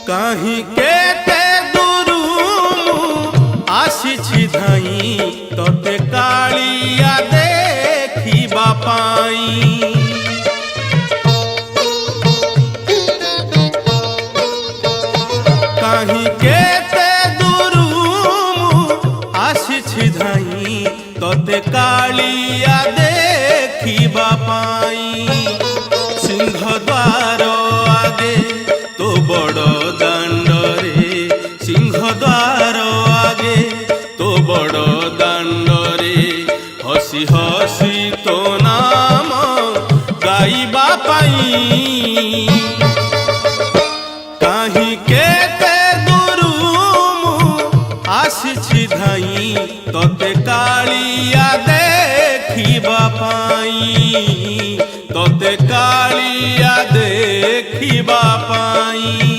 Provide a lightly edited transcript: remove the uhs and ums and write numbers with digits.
कहीं केते दूरू आसी धाई तोते कालिया देखिबा पाई। कहीं केते दूरू आसी धाई तोते कालिया देखिबा पाई। सिंहद्वार आगे तो बड़ दांडरे, सिंहद्वार आगे तो बड़ दांडरे हसी हसी तो नाम गाइबा पाई। कहीं केते दूरू आसी धाई तोते कालिया देखिबा पाई, तोते कालिया देखिबा पाई।